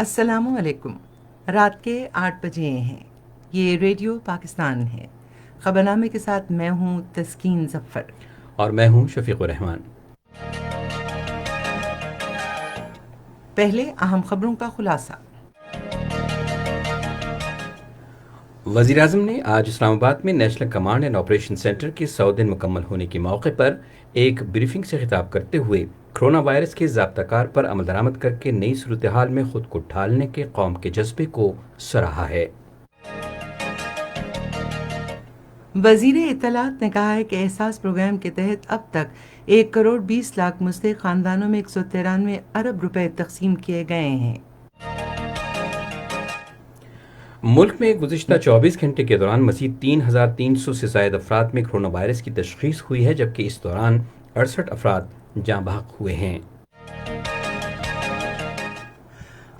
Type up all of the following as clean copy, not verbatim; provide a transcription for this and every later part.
السلام علیکم۔ رات کے 8 بجے ہیں۔ یہ ریڈیو پاکستان ہے۔ خبرنامے کے ساتھ میں ہوں تسکین ظفر اور میں ہوں شفیق الرحمان۔ پہلے اہم خبروں کا خلاصہ۔ وزیر اعظم نے آج اسلام آباد میں national command and operation centre کے 100 دن مکمل ہونے کے موقع پر ایک بریفنگ سے خطاب کرتے ہوئے کرونا وائرس کے ضابطہ کار پر عمل درآمد کر کے نئی صورتحال میں خود کو ڈھالنے کے قوم کے جذبے کو سراہا ہے۔ وزیر اطلاعات نے کہا ہے کہ احساس پروگرام کے تحت اب تک 1,20,00,000 مستحق خاندانوں میں 193 ارب روپے تقسیم کیے گئے ہیں۔ ملک میں گزشتہ 24 گھنٹے کے دوران مزید 3,300 سے زائد افراد میں کرونا وائرس کی تشخیص ہوئی ہے، جبکہ اس دوران 68 افراد جاں بحق ہوئے ہیں۔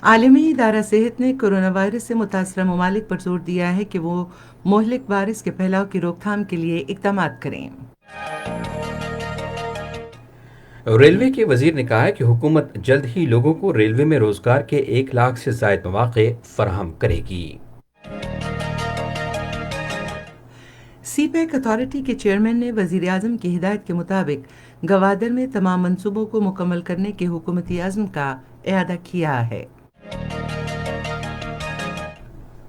عالمی ادارہ صحت نے کرونا وائرس سے متاثرہ ممالک پر زور دیا ہے کہ وہ مہلک وائرس کے پھیلاؤ کی روک تھام کے لیے اقدامات کریں۔ ریلوے کے وزیر نے کہا ہے کہ حکومت جلد ہی لوگوں کو ریلوے میں روزگار کے 1 لاکھ سے زائد مواقع فراہم کرے گی۔ سی پیک اتھارٹی کے چیئرمین نے وزیر اعظم کی ہدایت کے مطابق گوادر میں تمام منصوبوں کو مکمل کرنے کے حکومتی عزم کا اعادہ کیا ہے۔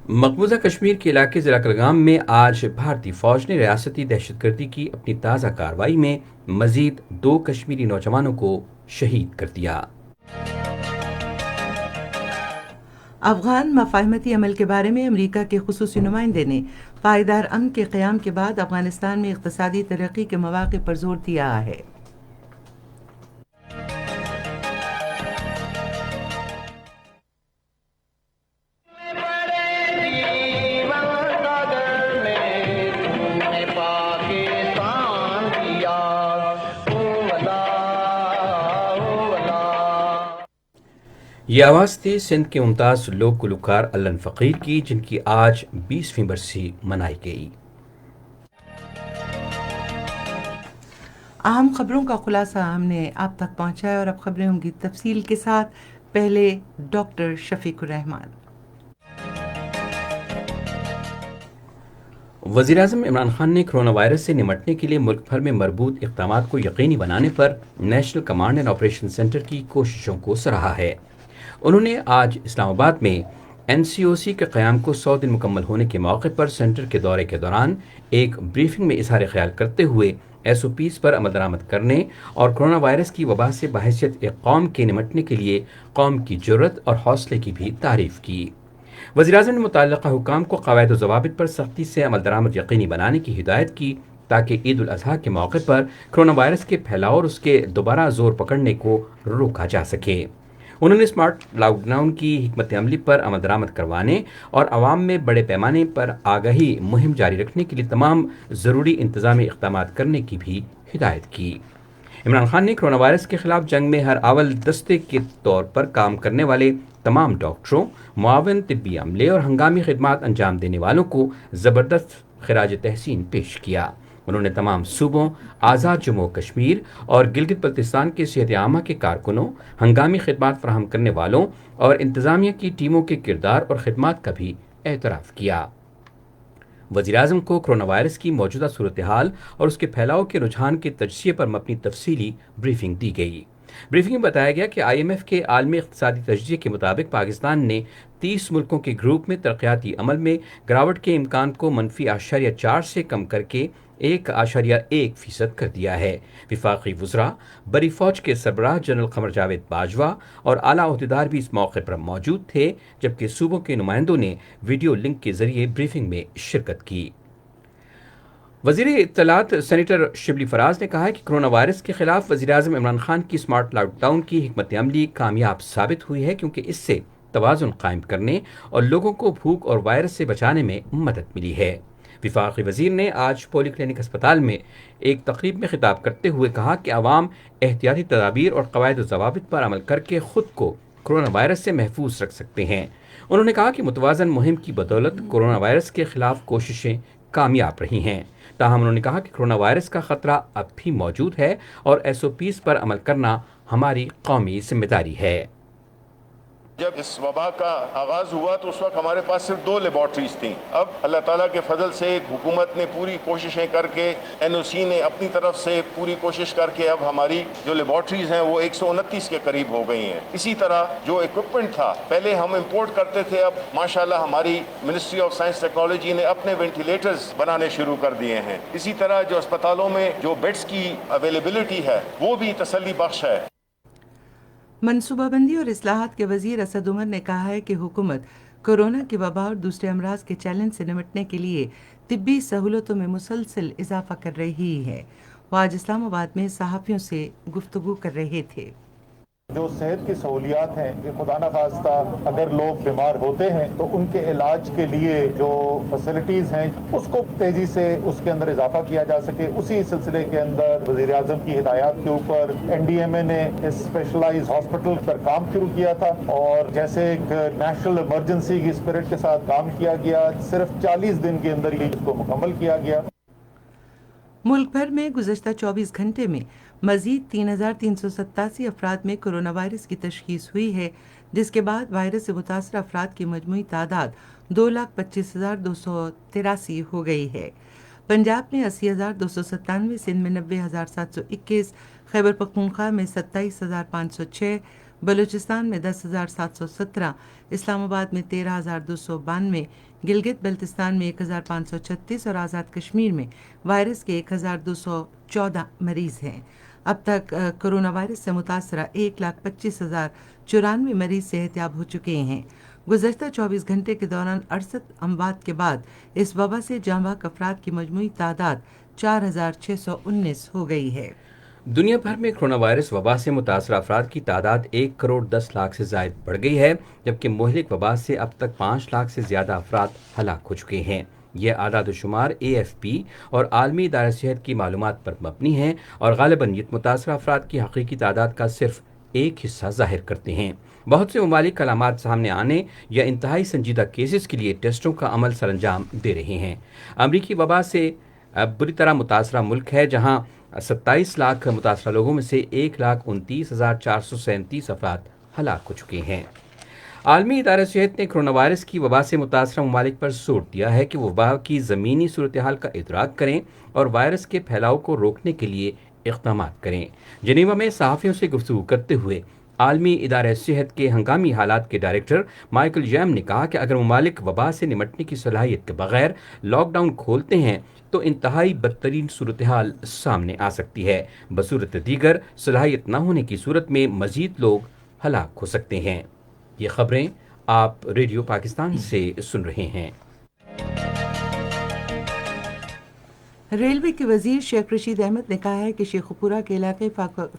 مقبوضہ کشمیر کے علاقے ضلع کلگام میں آج بھارتی فوج نے ریاستی دہشت گردی کی اپنی تازہ کارروائی میں مزید 2 کشمیری نوجوانوں کو شہید کر دیا۔ افغان مفاہمتی عمل کے بارے میں امریکہ کے خصوصی نمائندے نے پائیدار امن کے قیام کے بعد افغانستان میں اقتصادی ترقی کے مواقع پر زور دیا ہے۔ یہ آواز تھی سندھ کے ممتاز لوک گلوکار علن فقیر کی، جن کی آج 20ویں برسی منائی گئی۔ اہم خبروں کا خلاصہ ہم نے آپ تک پہنچایا اور اب خبریں ہوں گی تفصیل کے ساتھ۔ پہلے ڈاکٹر شفیق الرحمان۔ وزیر اعظم عمران خان نے کرونا وائرس سے نمٹنے کے لیے ملک بھر میں مربوط اقدامات کو یقینی بنانے پر national command and operation centre کی کوششوں کو سراہا ہے۔ انہوں نے آج اسلام آباد میں NCOC کے قیام کو 100 دن مکمل ہونے کے موقع پر سینٹر کے دورے کے دوران ایک بریفنگ میں اظہار خیال کرتے ہوئے SOPs پر عمل درآمد کرنے اور کرونا وائرس کی وبا سے بحیثیت ایک قوم کے نمٹنے کے لیے قوم کی جرت اور حوصلے کی بھی تعریف کی۔ وزیر اعظم نے متعلقہ حکام کو قواعد و ضوابط پر سختی سے عمل درآمد یقینی بنانے کی ہدایت کی تاکہ عید الاضحیٰ کے موقع پر کرونا وائرس کے پھیلاؤ اور اس کے دوبارہ زور پکڑنے کو روکا جا سکے۔ انہوں نے اسمارٹ لاک ڈاؤن کی حکمت عملی پر عمل درآمد کروانے اور عوام میں بڑے پیمانے پر آگاہی مہم جاری رکھنے کے لیے تمام ضروری انتظامی اقدامات کرنے کی بھی ہدایت کی۔ عمران خان نے کرونا وائرس کے خلاف جنگ میں ہر اول دستے کے طور پر کام کرنے والے تمام ڈاکٹروں، معاون طبی عملے اور ہنگامی خدمات انجام دینے والوں کو زبردست خراج تحسین پیش کیا۔ انہوں نے تمام صوبوں، آزاد جموں و کشمیر اور گلگت بلتستان کے صحت عامہ کے کارکنوں، ہنگامی خدمات فراہم کرنے والوں اور انتظامیہ کی ٹیموں کے کردار اور خدمات کا بھی اعتراف کیا۔ وزیر اعظم کو کرونا وائرس کی موجودہ صورتحال اور اس کے پھیلاؤ کے رجحان کے تجزیے پر مبنی تفصیلی بریفنگ دی گئی۔ بریفنگ میں بتایا گیا کہ IMF کے عالمی اقتصادی تجزیے کے مطابق پاکستان نے 30 ملکوں کے گروپ میں ترقیاتی عمل میں گراوٹ کے امکان کو -0.4 سے کم کر کے 1.1% کر دیا ہے۔ وفاقی وزراء، بری فوج کے سربراہ جنرل قمر جاوید باجوہ اور اعلیٰ عہدیدار بھی اس موقع پر موجود تھے، جبکہ صوبوں کے نمائندوں نے ویڈیو لنک کے ذریعے بریفنگ میں شرکت کی۔ وزیر اطلاعات سینیٹر شبلی فراز نے کہا ہے کہ کرونا وائرس کے خلاف وزیر اعظم عمران خان کی اسمارٹ لاک ڈاؤن کی حکمت عملی کامیاب ثابت ہوئی ہے، کیونکہ اس سے توازن قائم کرنے اور لوگوں کو بھوک اور وائرس سے بچانے میں مدد ملی ہے۔ وفاقی وزیر نے آج پولی کلینک اسپتال میں ایک تقریب میں خطاب کرتے ہوئے کہا کہ عوام احتیاطی تدابیر اور قواعد و ضوابط پر عمل کر کے خود کو کرونا وائرس سے محفوظ رکھ سکتے ہیں۔ انہوں نے کہا کہ متوازن مہم کی بدولت کرونا وائرس کے خلاف کوششیں کامیاب رہی ہیں۔ تاہم انہوں نے کہا کہ کرونا وائرس کا خطرہ اب بھی موجود ہے اور SOPs پر عمل کرنا ہماری قومی ذمہ داری ہے۔ جب اس وبا کا آغاز ہوا تو اس وقت ہمارے پاس صرف 2 لیبارٹریز تھیں. اب اللہ تعالیٰ کے فضل سے حکومت نے پوری کوششیں کر کے NOC نے اپنی طرف سے پوری کوشش کر کے اب ہماری جو لیبارٹریز ہیں وہ 129 کے قریب ہو گئی ہیں. اسی طرح جو ایکوپمنٹ تھا پہلے ہم امپورٹ کرتے تھے، اب ماشاءاللہ ہماری منسٹری آف سائنس ٹیکنالوجی نے اپنے وینٹیلیٹرز بنانے شروع کر دیے ہیں. اسی طرح جو اسپتالوں میں جو بیڈز کی اویلیبلٹی ہے وہ بھی تسلی بخش ہے. منصوبہ بندی اور اصلاحات کے وزیر اسد عمر نے کہا ہے کہ حکومت کورونا کی وبا اور دوسرے امراض کے چیلنج سے نمٹنے کے لیے طبی سہولتوں میں مسلسل اضافہ کر رہی ہے. وہ آج اسلام آباد میں صحافیوں سے گفتگو کر رہے تھے. جو صحت کی سہولیات ہیں کہ خدا نخواستہ اگر لوگ بیمار ہوتے ہیں تو ان کے علاج کے لیے جو فیسلٹیز ہیں اس کو تیزی سے اس کے اندر اضافہ کیا جا سکے. اسی سلسلے کے اندر وزیر اعظم کی ہدایات کے اوپر NDMA نے اسپیشلائز ہاسپٹل پر کام شروع کیا تھا اور جیسے ایک نیشنل ایمرجنسی کی اسپرٹ کے ساتھ کام کیا گیا، صرف 40 دن کے اندر ہی اس کو مکمل کیا گیا. ملک بھر میں گزشتہ 24 گھنٹے میں مزید 3,387 افراد میں کرونا وائرس کی تشخیص ہوئی ہے، جس کے بعد وائرس سے متاثرہ افراد کی مجموعی تعداد 2,25,283 ہو گئی ہے. پنجاب میں 80,297، سندھ میں 90,721، خیبر پختونخوا میں 27,506، بلوچستان میں 10,717، اسلام آباد میں 13,292، گلگت بلتستان میں 1,536 اور آزاد کشمیر میں وائرس کے 1,214 مریض ہیں. اب تک کرونا وائرس سے متاثرہ 1,25,094 مریض صحتیاب ہو چکے ہیں. گزشتہ 24 گھنٹے کے دوران 68 اموات کے بعد اس وبا سے جاں بحق افراد کی مجموعی تعداد 4,619 ہو گئی ہے. دنیا بھر میں کرونا وائرس وبا سے متاثرہ افراد کی تعداد 1,10,00,000 سے زائد بڑھ گئی ہے، جبکہ مہلک وبا سے اب تک 5 لاکھ سے زیادہ افراد ہلاک ہو چکے ہیں. یہ اعداد و شمار AFP اور عالمی ادارہ صحت کی معلومات پر مبنی ہیں اور غالباً یہ متاثرہ افراد کی حقیقی تعداد کا صرف ایک حصہ ظاہر کرتے ہیں. بہت سے ممالک علامات سامنے آنے یا انتہائی سنجیدہ کیسز کے لیے ٹیسٹوں کا عمل سر انجام دے رہے ہیں. امریکی وبا سے بری طرح متاثرہ ملک ہے، جہاں 27 لاکھ متاثرہ لوگوں میں سے 1,29,437 افراد ہلاک ہو چکے ہیں. عالمی ادارہ صحت نے کرونا وائرس کی وبا سے متاثرہ ممالک پر زور دیا ہے کہ وہ وبا کی زمینی صورتحال کا ادراک کریں اور وائرس کے پھیلاؤ کو روکنے کے لیے اقدامات کریں. جنیوا میں صحافیوں سے گفتگو کرتے ہوئے عالمی ادارہ صحت کے ہنگامی حالات کے ڈائریکٹر مائیکل جیم نے کہا کہ اگر ممالک وبا سے نمٹنے کی صلاحیت کے بغیر لاک ڈاؤن کھولتے ہیں تو انتہائی بدترین صورتحال سامنے آ سکتی ہے. بصورت دیگر صلاحیت نہ ہونے کی صورت میں مزید لوگ ہلاک ہو سکتے ہیں. یہ خبریں آپ ریڈیو پاکستان سے سن رہے ہیں. ریلوے کے وزیر شیخ رشید احمد نے کہا ہے کہ شیخوپورہ کے علاقے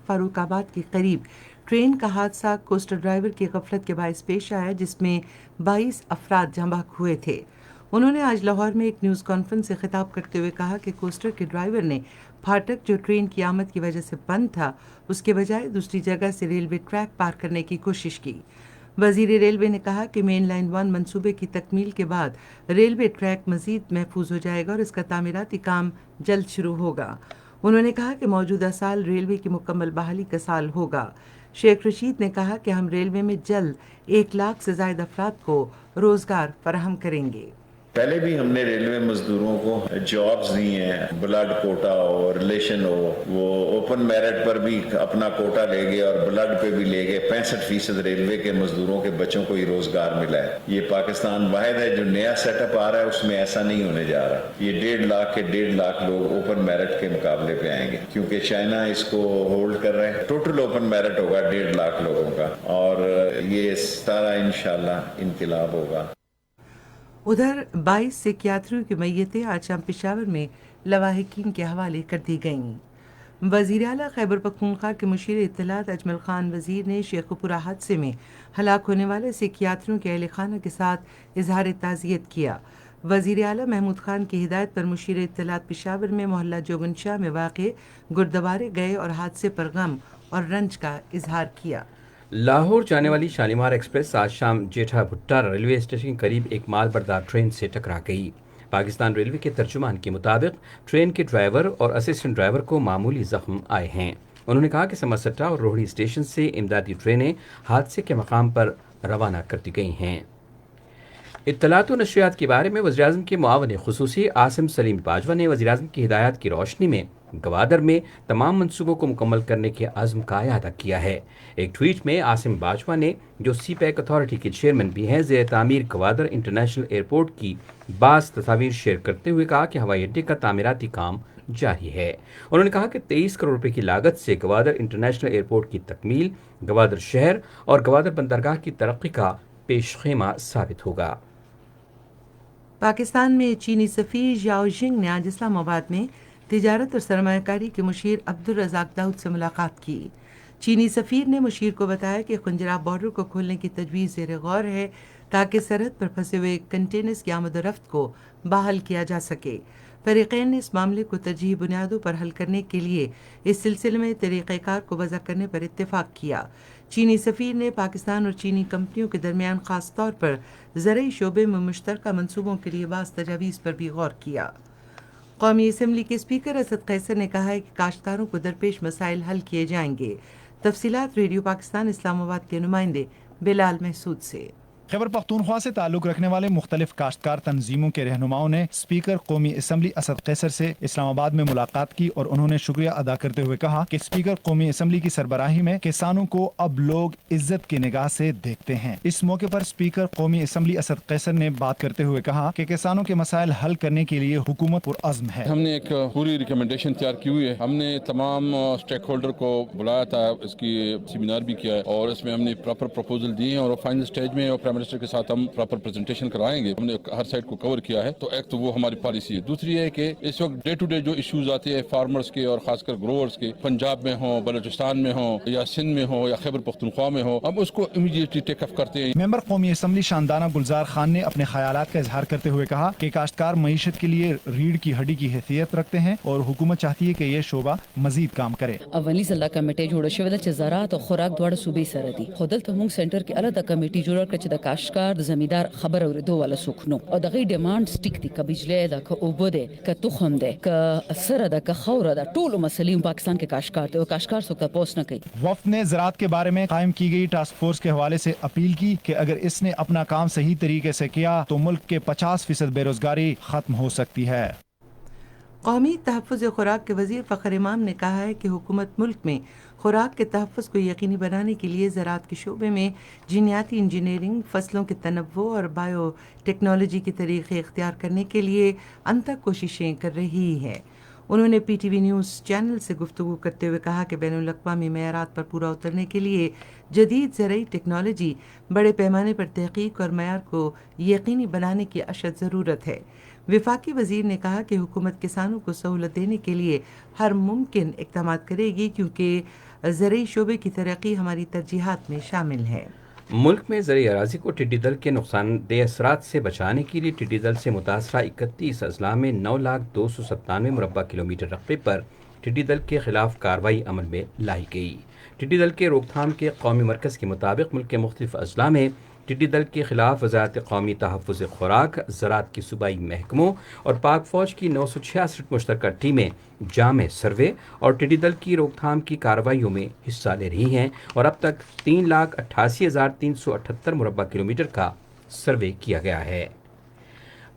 فاروق آباد کے قریب ٹرین کا حادثہ کوسٹر ڈرائیور کی غفلت کے باعث پیش آیا، جس میں 22 افراد جاں بحق ہوئے تھے. انہوں نے آج لاہور میں ایک نیوز کانفرنس سے خطاب کرتے ہوئے کہا کہ کوسٹر کے ڈرائیور نے پھاٹک جو ٹرین کی آمد کی وجہ سے بند تھا اس کے بجائے دوسری جگہ سے ریلوے ٹریک پار کرنے کی کوشش کی. وزیر ریلوے نے کہا کہ مین لائن 1 منصوبے کی تکمیل کے بعد ریلوے ٹریک مزید محفوظ ہو جائے گا اور اس کا تعمیراتی کام جلد شروع ہوگا. انہوں نے کہا کہ موجودہ سال ریلوے کی مکمل بحالی کا سال ہوگا. شیخ رشید نے کہا کہ ہم ریلوے میں جلد 1 لاکھ سے زائد افراد کو روزگار فراہم کریں گے. پہلے بھی ہم نے ریلوے مزدوروں کو جابز دی ہیں، بلڈ کوٹا ہو، ریلیشن ہو، وہ اوپن میرٹ پر بھی اپنا کوٹا لے گئے اور بلڈ پہ بھی لے گئے. 65% ریلوے کے مزدوروں کے بچوں کو ہی روزگار ملا ہے. یہ پاکستان واحد ہے جو نیا سیٹ اپ آ رہا ہے، اس میں ایسا نہیں ہونے جا رہا. یہ 1.5 لاکھ کے 1.5 لاکھ لوگ اوپن میرٹ کے مقابلے پہ آئیں گے، کیونکہ چائنا اس کو ہولڈ کر رہے ہیں. ٹوٹل اوپن میرٹ ہوگا 1.5 لاکھ لوگوں کا، اور یہ سارا انشاءاللہ انقلاب ہوگا. ادھر 22 سیکیاتریوں کی میتیں آج شام پشاور میں لواحقین کے حوالے کر دی گئیں. وزیر اعلیٰ خیبر پختونخوا کے مشیر اطلاعات اجمل خان وزیر نے شیخوپورہ حادثے میں ہلاک ہونے والے سیکیاتریوں کے اہل خانہ کے ساتھ اظہار تعزیت کیا. وزیر اعلیٰ محمود خان کی ہدایت پر مشیر اطلاعات پشاور میں محلہ جوگن شاہ میں واقع گردوارے گئے اور حادثے پر غم اور رنج کا اظہار کیا. لاہور جانے والی شالیمار ایکسپریس آج شام جیٹھا بھٹا ریلوے اسٹیشن کے قریب ایک مال بردار ٹرین سے ٹکرا گئی. پاکستان ریلوے کے ترجمان کے مطابق ٹرین کے ڈرائیور اور اسسٹنٹ ڈرائیور کو معمولی زخم آئے ہیں. انہوں نے کہا کہ سمرسٹا اور روہڑی اسٹیشن سے امدادی ٹرینیں حادثے کے مقام پر روانہ کر دی گئی ہیں۔ اطلاعات و نشریات کے بارے میں وزیراعظم کے معاون خصوصی عاصم سلیم باجوہ نے وزیراعظم کی ہدایات کی روشنی میں گوادر میں تمام منصوبوں کو مکمل کرنے کے عزم کا اعادہ کیا ہے۔ ایک ٹویٹ میں عاصم باجوہ نے، جو سی پیک اتھارٹی کے چیئرمین بھی ہیں، زیر تعمیر گوادر انٹرنیشنل ایئرپورٹ کی بعض تصاویر شیئر کرتے ہوئے کہا کہ ہوائی اڈے کا تعمیراتی کام جاری ہے۔ انہوں نے کہا کہ 23 کروڑ روپے کی لاگت سے گوادر انٹرنیشنل ایئرپورٹ کی تکمیل گوادر شہر اور گوادر بندرگاہ کی ترقی کا پیش خیمہ ثابت ہوگا۔ پاکستان میں چینی سفیر ژاؤ ژنگ نے آج اسلام آباد میں تجارت اور سرمایہ کاری کے مشیر عبدالرزاق داؤد سے ملاقات کی۔ چینی سفیر نے مشیر کو بتایا کہ خنجراب بارڈر کو کھولنے کی تجویز زیر غور ہے تاکہ سرحد پر پھنسے ہوئے کنٹینرز کی آمد و رفت کو بحال کیا جا سکے۔ فریقین نے اس معاملے کو ترجیحی بنیادوں پر حل کرنے کے لیے اس سلسلے میں طریقہ کار کو وضع کرنے پر اتفاق کیا۔ چینی سفیر نے پاکستان اور چینی کمپنیوں کے درمیان خاص طور پر زرعی شعبے میں مشترکہ منصوبوں کے لیے بعض تجاویز پر بھی غور کیا۔ قومی اسمبلی کے اسپیکر اسد قیصر نے کہا ہے کہ کاشتکاروں کو درپیش مسائل حل کیے جائیں گے۔ تفصیلات ریڈیو پاکستان اسلام آباد کے نمائندے بلال محسود سے۔ خیبر پختونخوا سے تعلق رکھنے والے مختلف کاشتکار تنظیموں کے رہنماؤں نے اسپیکر قومی اسمبلی اسد قیصر سے اسلام آباد میں ملاقات کی اور انہوں نے شکریہ ادا کرتے ہوئے کہا کہ اسپیکر قومی اسمبلی کی سربراہی میں کسانوں کو اب لوگ عزت کی نگاہ سے دیکھتے ہیں۔ اس موقع پر اسپیکر قومی اسمبلی اسد قیصر نے بات کرتے ہوئے کہا کہ کسانوں کے مسائل حل کرنے کے لیے حکومت پرعزم ہے۔ ہم نے ایک پوری ریکمنڈیشن تیار کی ہوئی ہے، ہم نے تمام اسٹیک ہولڈر کو بلایا تھا، اس کی سیمینار بھی کیا ہے اور اس میں ہم نے پراپر پروپوزل دیے ہیں اور فائنل سٹیج میں اور پرائم منسٹر کے ساتھ ہم پراپر پریزنٹیشن کرائیں گے۔ ہم نے ہر سائٹ کو کور کیا ہے، تو ایک تو وہ ہماری پالیسی ہے۔ دوسری ہے کہ اس وقت ڈے ٹو ڈے جو ایشوز آتے ہیں فارمرز کے اور خاص کر گروورز کے، پنجاب میں ہوں، بلوچستان میں ہوں یا سندھ میں ہوں یا خیبر پختونخوا میں ہوں، ہم اس کو امیڈیٹلی ٹیک اپ کرتے ہیں۔ ممبر قومی اسمبلی شاندانہ گلزار خان نے اپنے خیالات کا اظہار کرتے ہوئے کہا کہ کاشتکار معیشت کے لیے ریڑھ کی ہڈی کی حیثیت رکھتے ہیں اور حکومت چاہتی ہے کہ یہ شعبہ مزید کام کرے۔ اولی ضلع کمیټه جوړه شوې ده چې زراعت او خوراک دواړه صوبې سره دي، خو دلته موږ سنټر کې الګ کمیټه جوړه کړه چې د کاشتکار د زمیندار خبر اوریدو والا څوک نو او دغه ډیمانډ سټیک دي، که بجلی ده، که اوبه ده، که تخم ده، که سره ده، که خوره ده، ټولو مسلې پاکستان کې کاشتکار ته او کاشتکار څوک تپوس نه کوي۔ وفد نے زراعت کے بارے میں قائم کی گئی ٹاسک فورس کے حوالے سے اپیل کی کہ اگر اس نے اپنا کام صحیح طریقے سے کیا تو ملک کے 50% بے روزگاری ختم ہو سکتی ہے۔ قومی تحفظ خوراک کے وزیر فخر امام نے کہا ہے کہ حکومت ملک میں خوراک کے تحفظ کو یقینی بنانے کے لیے زراعت کے شعبے میں جینیاتی انجینئرنگ، فصلوں کے تنوع اور بائیو ٹیکنالوجی کے طریقے اختیار کرنے کے لیے انتھک کوششیں کر رہی ہے۔ انہوں نے P T V news channel سے گفتگو کرتے ہوئے کہا کہ بین الاقوامی معیارات پر پورا اترنے کے لیے جدید زرعی ٹیکنالوجی، بڑے پیمانے پر تحقیق اور معیار کو یقینی بنانے کی اشد ضرورت ہے۔ وفاقی وزیر نے کہا کہ حکومت کسانوں کو سہولت دینے کے لیے ہر ممکن اقدامات کرے گی کیونکہ زرعی شعبے کی ترقی ہماری ترجیحات میں شامل ہے۔ ملک میں زرعی اراضی کو ٹڈی دل کے نقصان دہ اثرات سے بچانے کے لیے ٹڈی دل سے متاثرہ 31 اضلاع میں 9,297 مربع کلومیٹر رقبے پر ٹڈی دل کے خلاف کارروائی عمل میں لائی گئی۔ ٹڈی دل کے روک تھام کے قومی مرکز کے مطابق ملک کے مختلف اضلاع میں ٹڈی دل کے خلاف وزارت قومی تحفظ خوراک، زراعت کے صوبائی محکموں اور پاک فوج کی 966 مشترکہ ٹیمیں جامع سروے اور ٹڈی دل کی روک تھام کی کارروائیوں میں حصہ لے رہی ہیں اور اب تک 3,88,378 مربع کلومیٹر کا سروے کیا گیا ہے۔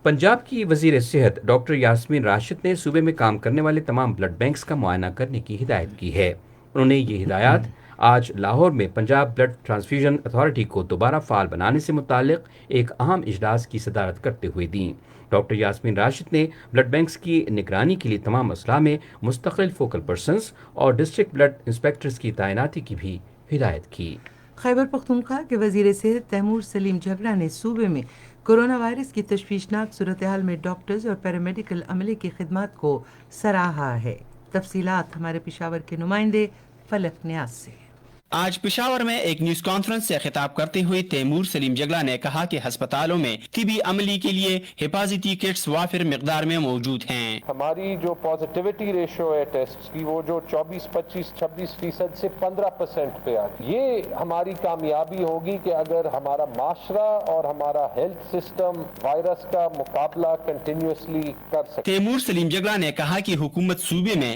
پنجاب کی وزیر صحت ڈاکٹر یاسمین راشد نے صوبے میں کام کرنے والے تمام بلڈ بینکس کا معائنہ کرنے کی ہدایت کی ہے۔ انہوں نے یہ ہدایات آج لاہور میں پنجاب بلڈ ٹرانسفیوژن اتھارٹی کو دوبارہ فعال بنانے سے متعلق ایک اہم اجلاس کی صدارت کرتے ہوئے دیں۔ ڈاکٹر یاسمین راشد نے بلڈ بینکس کی نگرانی کے لیے تمام اضلاع میں مستقل فوکل پرسنز اور ڈسٹرکٹ بلڈ انسپیکٹرز کی تعیناتی کی بھی ہدایت کی۔ خیبر پختونخوا کے وزیر صحت تیمور سلیم جھگڑا نے صوبے میں کورونا وائرس کی تشویشناک صورتحال میں ڈاکٹرز اور پیرامیڈیکل عملے کی خدمات کو سراہا ہے۔ تفصیلات ہمارے پشاور کے نمائندے فلک نیاز سے۔ آج پشاور میں ایک نیوز کانفرنس سے خطاب کرتے ہوئے تیمور سلیم جگلا نے کہا کہ ہسپتالوں میں طبی عملی کے لیے حفاظتی کٹس وافر مقدار میں موجود ہیں۔ ہماری جو پازیٹیوٹی ریشو ہے ٹیسٹ کی وہ جو 24، 25، 26% سے 15% پہ آتی، یہ ہماری کامیابی ہوگی کہ اگر ہمارا معاشرہ اور ہمارا ہیلتھ سسٹم وائرس کا مقابلہ کنٹینیوسلی کر سکے۔ تیمور سلیم جگلا نے کہا کہ حکومت صوبے میں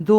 2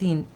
3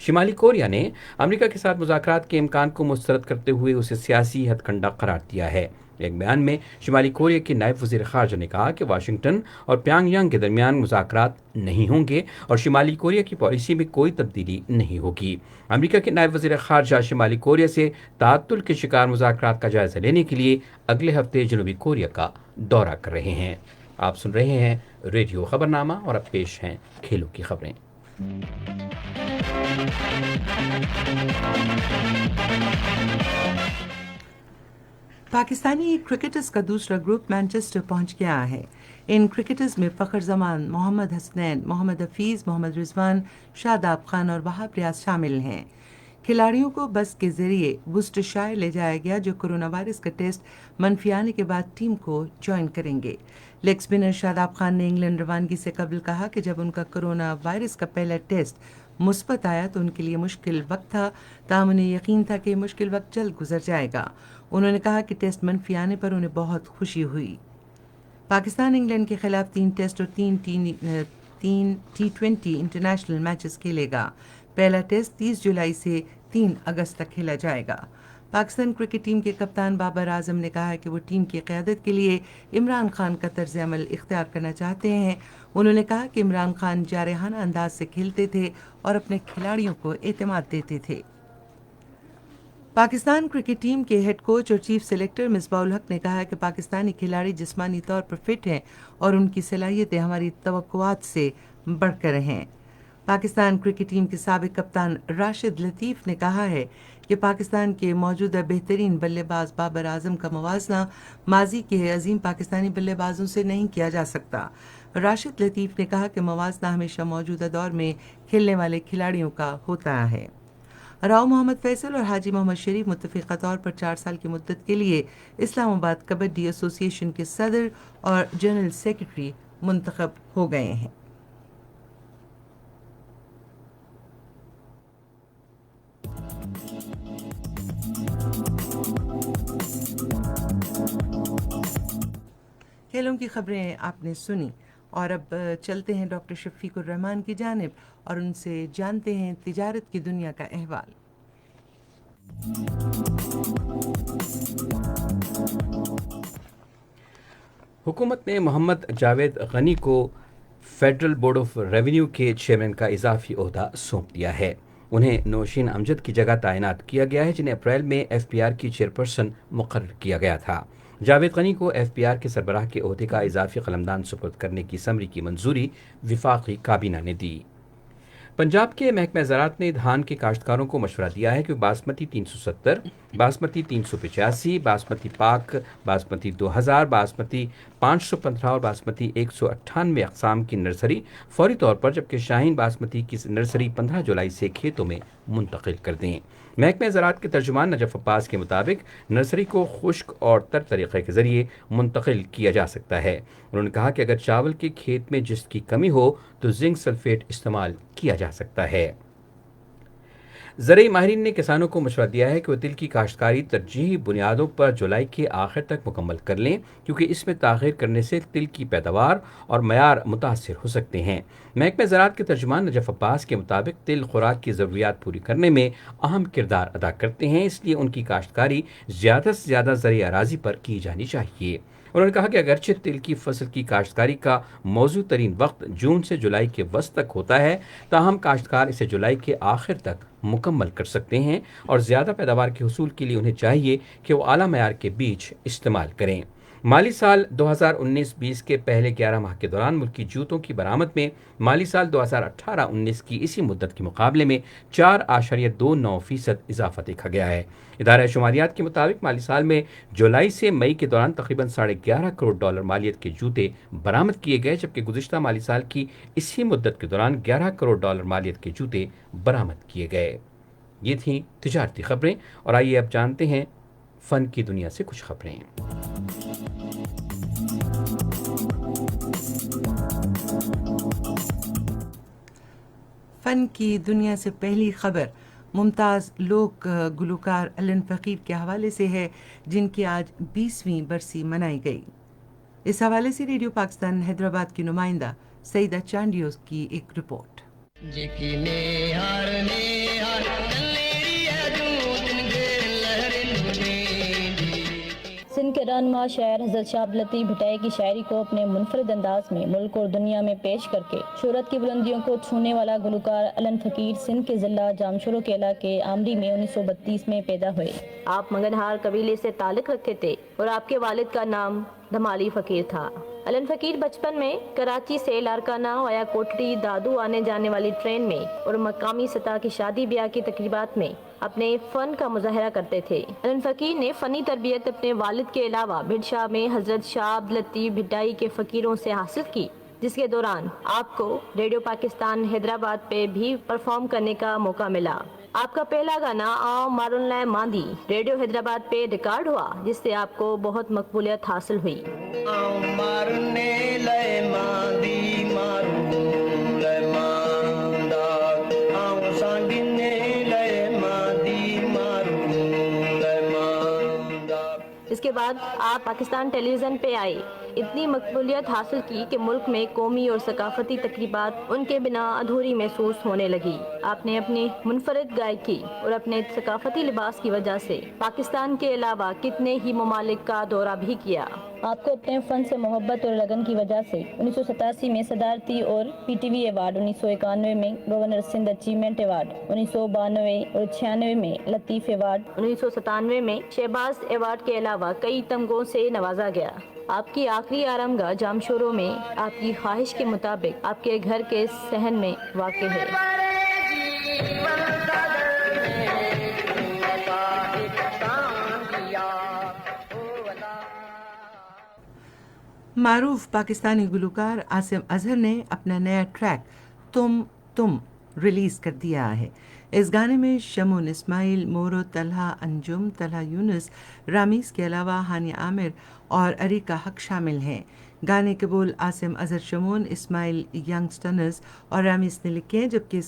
شمالی کوریا نے امریکہ کے ساتھ مذاکرات کے امکان کو مسترد کرتے ہوئے اسے سیاسی ہتھ کنڈہ قرار دیا ہے۔ ایک بیان میں شمالی کوریا کے نائب وزیر خارجہ نے کہا کہ واشنگٹن اور پیانگ یانگ کے درمیان مذاکرات نہیں ہوں گے اور شمالی کوریا کی پالیسی میں کوئی تبدیلی نہیں ہوگی۔ امریکہ کے نائب وزیر خارجہ شمالی کوریا سے تعطل کے شکار مذاکرات کا جائزہ لینے کے لیے اگلے ہفتے جنوبی کوریا کا دورہ کر رہے ہیں۔ آپ سن رہے ہیں ریڈیو خبرنامہ اور اب پیش ہیں کھیلوں کی خبریں۔ پاکستانی کرکٹرز کا دوسرا گروپ مانچسٹر پہنچ گیا ہے۔ ان کرکٹرز میں فخر زمان، محمد حسنین، محمد حفیظ، محمد رضوان، شاداب خان اور وہاب ریاض شامل ہیں۔ کھلاڑیوں کو بس کے ذریعے وسٹرشائر لے جایا گیا، جو کرونا وائرس کا ٹیسٹ منفی آنے کے بعد ٹیم کو جوائن کریں گے۔ لیگ اسپنر شاداب خان نے انگلینڈ روانگی سے قبل کہا کہ جب ان کا کرونا وائرس کا پہلا ٹیسٹ مثبت آیا تو ان کے لیے مشکل وقت تھا، تاہم انہیں یقین تھا کہ مشکل وقت جلد گزر جائے گا۔ انہوں نے کہا کہ ٹیسٹ منفی آنے پر انہیں بہت خوشی ہوئی۔ پاکستان انگلینڈ کے خلاف 3 ٹیسٹ اور 3 T20 انٹرنیشنل میچز کھیلے گا۔ پہلا ٹیسٹ 30 جولائی سے 3 اگست تک کھیلا جائے گا۔ پاکستان کرکٹ ٹیم کے کپتان بابر اعظم نے کہا ہے کہ وہ ٹیم کی قیادت کے لیے عمران خان کا طرز عمل اختیار کرنا چاہتے ہیں۔ انہوں نے کہا کہ عمران خان جارحانہ انداز سے کھیلتے تھے اور اپنے کھلاڑیوں کو اعتماد دیتے تھے۔ پاکستان کرکٹ ٹیم کے ہیڈ کوچ اور چیف سلیکٹر مصباح الحق نے کہا ہے کہ پاکستانی کھلاڑی جسمانی طور پر فٹ ہیں اور ان کی صلاحیتیں ہماری توقعات سے بڑھ کر ہیں۔ پاکستان کرکٹ ٹیم کے سابق کپتان راشد لطیف نے کہا ہے کہ پاکستان کے موجودہ بہترین بلے باز بابر اعظم کا موازنہ ماضی کے عظیم پاکستانی بلے بازوں سے نہیں کیا جا سکتا۔ راشد لطیف نے کہا کہ موازنہ ہمیشہ موجودہ دور میں کھیلنے والے کھلاڑیوں کا ہوتا ہے۔ راؤ محمد فیصل اور حاجی محمد شریف متفقہ طور پر 4 سال کی مدت کے لیے اسلام آباد کبڈی ایسوسی ایشن کے صدر اور جنرل سیکرٹری منتخب ہو گئے ہیں۔ کھیلوں کی خبریں آپ نے سنی اور اب چلتے ہیں ڈاکٹر شفیق الرحمان کی جانب اور ان سے جانتے ہیں تجارت کی دنیا کا احوال۔ حکومت نے محمد جاوید غنی کو فیڈرل بورڈ آف ریونیو کے چیئرمین کا اضافی عہدہ سونپ دیا ہے۔ انہیں نوشین امجد کی جگہ تعینات کیا گیا ہے، جنہیں اپریل میں ایف پی آر کی چیئرپرسن مقرر کیا گیا تھا۔ جاوید غنی کو ایف پی آر کے سربراہ کے عہدے کا اضافی قلمدان سپرد کرنے کی سمری کی منظوری وفاقی کابینہ نے دی۔ پنجاب کے محکمہ زراعت نے دھان کے کاشتکاروں کو مشورہ دیا ہے کہ وہ باسمتی 370، باسمتی 385، باسمتی پاک، باسمتی 2000، باسمتی 515 اور باسمتی 198 اقسام کی نرسری فوری طور پر، جبکہ شاہین باسمتی کی نرسری 15 جولائی سے کھیتوں میں منتقل کر دیں۔ محکمہ زراعت کے ترجمان نجف عباس کے مطابق نرسری کو خشک اور تر طریقے کے ذریعے منتقل کیا جا سکتا ہے۔ انہوں نے کہا کہ اگر چاول کے کھیت میں جست کی کمی ہو تو زنک سلفیٹ استعمال کیا جا سکتا ہے۔ زرعی ماہرین نے کسانوں کو مشورہ دیا ہے کہ وہ تل کی کاشتکاری ترجیحی بنیادوں پر جولائی کے آخر تک مکمل کر لیں، کیونکہ اس میں تاخیر کرنے سے تل کی پیداوار اور معیار متاثر ہو سکتے ہیں۔ محکمہ زراعت کے ترجمان نجف عباس کے مطابق تل خوراک کی ضروریات پوری کرنے میں اہم کردار ادا کرتے ہیں، اس لیے ان کی کاشتکاری زیادہ سے زیادہ زرعی اراضی پر کی جانی چاہیے۔ انہوں نے کہا کہ اگرچہ تل کی فصل کی کاشتکاری کا موزوں ترین وقت جون سے جولائی کے وسط تک ہوتا ہے، تاہم کاشتکار اسے جولائی کے آخر تک مکمل کر سکتے ہیں اور زیادہ پیداوار کے حصول کے لیے انہیں چاہیے کہ وہ اعلیٰ معیار کے بیج استعمال کریں۔ مالی سال 2019-20 کے پہلے 11 ماہ کے دوران ملکی جوتوں کی برآمد میں مالی سال 2018-19 کی اسی مدت کے مقابلے میں 4.29% اضافہ دیکھا گیا ہے۔ ادارہ شماریات کے مطابق مالی سال میں جولائی سے مئی کے دوران تقریباً $11.5 کروڑ مالیت کے جوتے برآمد کیے گئے، جبکہ گزشتہ مالی سال کی اسی مدت کے دوران $11 کروڑ مالیت کے جوتے برآمد کیے گئے۔ یہ تھیں تجارتی خبریں، اور آئیے اب جانتے ہیں فن کی دنیا سے کچھ خبریں۔ فن کی دنیا سے پہلی خبر ممتاز لوک گلوکار علن فقیر کے حوالے سے ہے، جن کی آج 20ویں برسی منائی گئی۔ اس حوالے سے ریڈیو پاکستان حیدرآباد کی نمائندہ سعیدہ چانڈیوس کی ایک رپورٹ۔ سندھ کے رہنما شاعر حضرت شاہ عبد اللطیف بھٹائی کی شاعری کو اپنے منفرد انداز میں ملک اور دنیا میں پیش کر کے شہرت کی بلندیوں کو چھونے والا گلوکار علن فقیر سندھ کے ضلع جامشورو کے علاقے آمری میں 1932 میں پیدا ہوئے۔ آپ منگنہار قبیلے سے تعلق رکھتے تھے اور آپ کے والد کا نام دھمالی فقیر تھا۔ علن فقیر بچپن میں کراچی سے لاڑکانہ ویا کوٹڑی دادو آنے جانے والی ٹرین میں اور مقامی سطح کی شادی بیاہ کی تقریبات میں اپنے فن کا مظاہرہ کرتے تھے۔ علن فقیر نے فنی تربیت اپنے والد کے علاوہ بھٹ شاہ میں حضرت شاہ عبد اللطیف بھٹائی کے فقیروں سے حاصل کی، جس کے دوران آپ کو ریڈیو پاکستان حیدرآباد پہ بھی پرفارم کرنے کا موقع ملا۔ آپ کا پہلا گانا آؤ مارن لائے ماندی ریڈیو حیدرآباد پہ ریکارڈ ہوا، جس سے آپ کو بہت مقبولیت حاصل ہوئی۔ آؤ مارنے لائے ماندی مارو لائے ماندا، آؤ سانگنے لائے ماندی مارو لائے ماندا۔ اس کے بعد آپ پاکستان ٹیلی ویژن پہ آئے، اتنی مقبولیت حاصل کی کہ ملک میں قومی اور ثقافتی تقریبات ان کے بنا ادھوری محسوس ہونے لگی۔ آپ نے اپنی منفرد گائیکی اور اپنے ثقافتی لباس کی وجہ سے پاکستان کے علاوہ کتنے ہی ممالک کا دورہ بھی کیا۔ آپ کو اپنے فن سے محبت اور لگن کی وجہ سے 1987 میں صدارتی اور پی ٹی وی ایوارڈ، 1991 میں گورنر سندھ اچیومنٹ ایوارڈ، 1992 اور 96 میں لطیف ایوارڈ، 1997 میں شہباز ایوارڈ کے علاوہ کئی تمغوں سے نوازا گیا۔ آپ کی آخری آرامگاہ جامشورو میں آپ کی خواہش کے مطابق آپ کے گھر کے صحن میں واقع ہے۔ معروف پاکستانی گلوکار عاصم اظہر نے اپنا نیا ٹریک تم ریلیز کر دیا ہے۔ اس گانے میں شمون اسماعیل، مورو، طلحہ انجم، طلحہ یونس، رامیز کے علاوہ ہانیہ عامر اور اریکہ حق شامل ہیں۔ گانے کے بول عاصم اظہر، شمون اسماعیل ینگسٹرز اور رامیز نے لکھے ہیں، جبکہ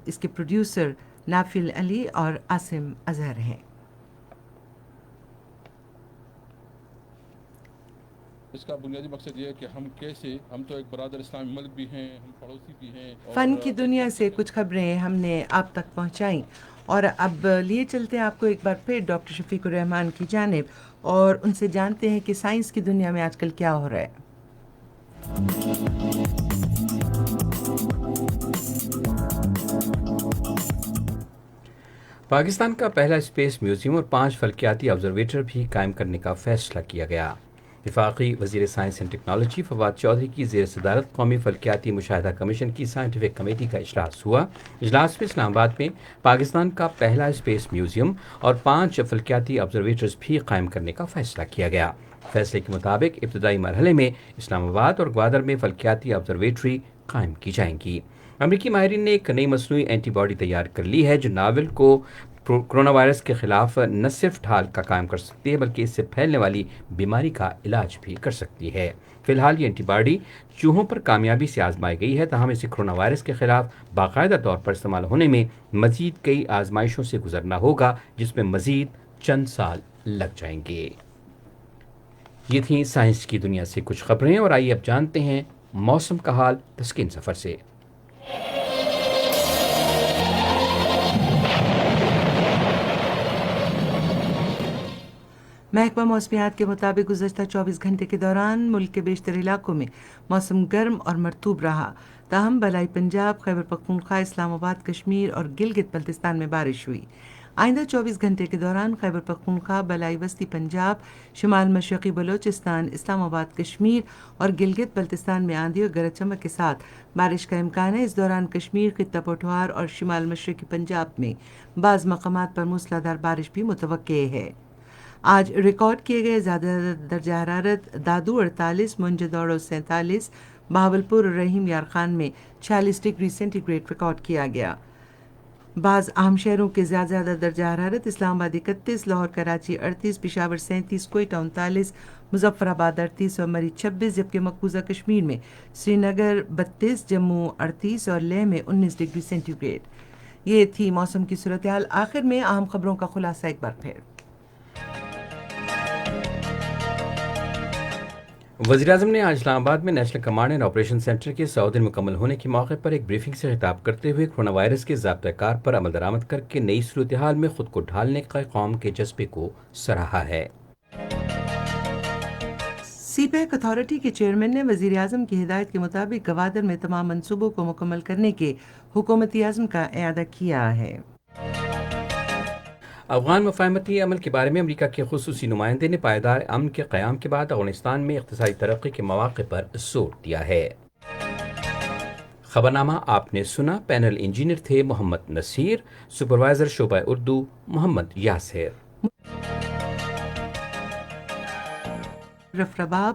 اس کے پروڈیوسر نافل علی اور عاصم اظہر ہیں۔ اس کا بنیادی مقصد یہ ہے کہ ہم تو ایک برادر اسلامی ملک بھی ہیں، ہم پڑوسی بھی ہیں۔ فن کی دنیا سے کچھ خبریں ہم نے آپ تک پہنچائیں، اور اب لیے چلتے ہیں آپ کو ایک بار پھر ڈاکٹر شفیق الرحمان کی جانب، اور ان سے جانتے ہیں کہ سائنس کی دنیا میں آج کل کیا ہو رہا ہے۔ پاکستان کا پہلا اسپیس میوزیم اور 5 فلکیاتی آبزرویٹر بھی قائم کرنے کا فیصلہ کیا گیا۔ وفاقی وزیر science and technology Fawad Chaudhry کی زیر صدارت قومی فلکیاتی مشاہدہ کمیشن کی سائنٹیفک کمیٹی کا اجلاس ہوا۔ اجلاس میں اسلام آباد میں پاکستان کا پہلا اسپیس میوزیم اور 5 فلکیاتی آبزرویٹرز بھی قائم کرنے کا فیصلہ کیا گیا۔ فیصلے کے مطابق ابتدائی مرحلے میں اسلام آباد اور گوادر میں فلکیاتی آبزرویٹری قائم کی جائیں گی۔ امریکی ماہرین نے ایک نئی مصنوعی اینٹی باڈی تیار کر لی ہے جو ناول کو کرونا وائرس کے خلاف نہ صرف ڈھال کا قائم کر سکتی ہے بلکہ اس سے پھیلنے والی بیماری کا علاج بھی کر سکتی ہے۔ فی الحال یہ اینٹی باڈی چوہوں پر کامیابی سے آزمائی گئی ہے، تاہم اسے کرونا وائرس کے خلاف باقاعدہ طور پر استعمال ہونے میں مزید کئی آزمائشوں سے گزرنا ہوگا، جس میں مزید چند سال لگ جائیں گے۔ یہ تھیں سائنس کی دنیا سے کچھ خبریں، اور آئیے اب جانتے ہیں موسم کا حال تسکین سفر سے۔ محکمہ موسمیات کے مطابق گزشتہ 24 گھنٹے کے دوران ملک کے بیشتر علاقوں میں موسم گرم اور مرطوب رہا، تاہم بالائی پنجاب، خیبر پختونخوا، اسلام آباد، کشمیر اور گلگت بلتستان میں بارش ہوئی۔ آئندہ 24 گھنٹے کے دوران خیبر پختونخوا، بالائی وسطی پنجاب، شمال مشرقی بلوچستان، اسلام آباد، کشمیر اور گلگت بلتستان میں آندھی اور گرج چمک کے ساتھ بارش کا امکان ہے۔ اس دوران کشمیر، خطہ پٹوار اور شمال مشرقی پنجاب میں بعض مقامات پر موسلا دھار بارش بھی متوقع ہے۔ آج ریکارڈ کیے گئے زیادہ درجہ حرارت دادو 48، منجدوڑو 47، بہاولپور اور رحیم یار خان میں 46 ڈگری سینٹی گریڈ ریکارڈ کیا گیا۔ بعض اہم شہروں کے زیادہ درجہ حرارت اسلام آباد 31، لاہور کراچی 38، پشاور 37، کوئٹہ 39، مظفر آباد 38 اور مری 26، جبکہ مقبوضہ کشمیر میں سری نگر 32، جموں 38 اور لیہ میں 19 ڈگری سینٹی گریڈ۔ یہ تھی موسم کی صورتحال۔ آخر میں اہم خبروں کا خلاصہ ایک بار پھر۔ وزیراعظم نے آج اسلام آباد میں national command and operation centre کے 100 دن مکمل ہونے کے موقع پر ایک بریفنگ سے خطاب کرتے ہوئے کرونا وائرس کے ضابطۂ کار پر عمل درآمد کر کے نئی صورتحال میں خود کو ڈھالنے کا قوم کے جذبے کو سراہا ہے۔ سی پیک اتھارٹی کے چیئرمین نے وزیر اعظم کی ہدایت کے مطابق گوادر میں تمام منصوبوں کو مکمل کرنے کے حکومتی عزم کا اعادہ کیا ہے۔ افغان مفاہمتی عمل کے بارے میں امریکہ کے خصوصی نمائندے نے پائیدار امن کے قیام کے بعد افغانستان میں اقتصادی ترقی کے مواقع پر زور دیا ہے۔ خبرنامہ آپ نے سنا، پینل انجینئر تھے محمد نصیر، سپروائزر شعبہ اردو محمد یاسر۔ رباب،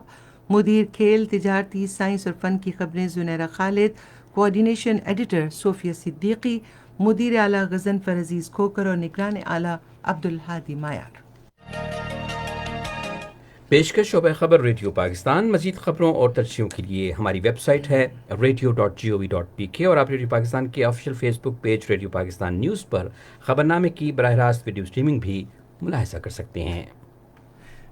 مدیر کھیل، تجارتی، سائنس اور فن کی خبریں زنیرہ خالد، کوآرڈینیشن ایڈیٹر صوفیہ صدیقی، مدیر اعلیٰ غضنفر عزیز کھوکر اور نگران اعلیٰ عبدالہادی مایار۔ پیشکش شعبہ خبر ریڈیو پاکستان۔ مزید خبروں اور تجزیوں کے لیے ہماری ویب سائٹ ہے radio.gov.pk اور آپ ریڈیو پاکستان کے آفیشیل فیس بک پیج ریڈیو پاکستان نیوز پر خبرنامے کی براہ راست ویڈیو سٹریمنگ بھی ملاحظہ کر سکتے ہیں۔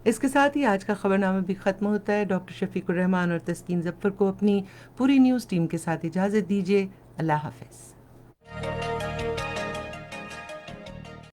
اس کے ساتھ ہی آج کا خبرنامہ بھی ختم ہوتا ہے۔ ڈاکٹر شفیق الرحمان اور تسکین ظفر کو اپنی پوری نیوز ٹیم کے ساتھ اجازت دیجیے۔ اللہ حافظ۔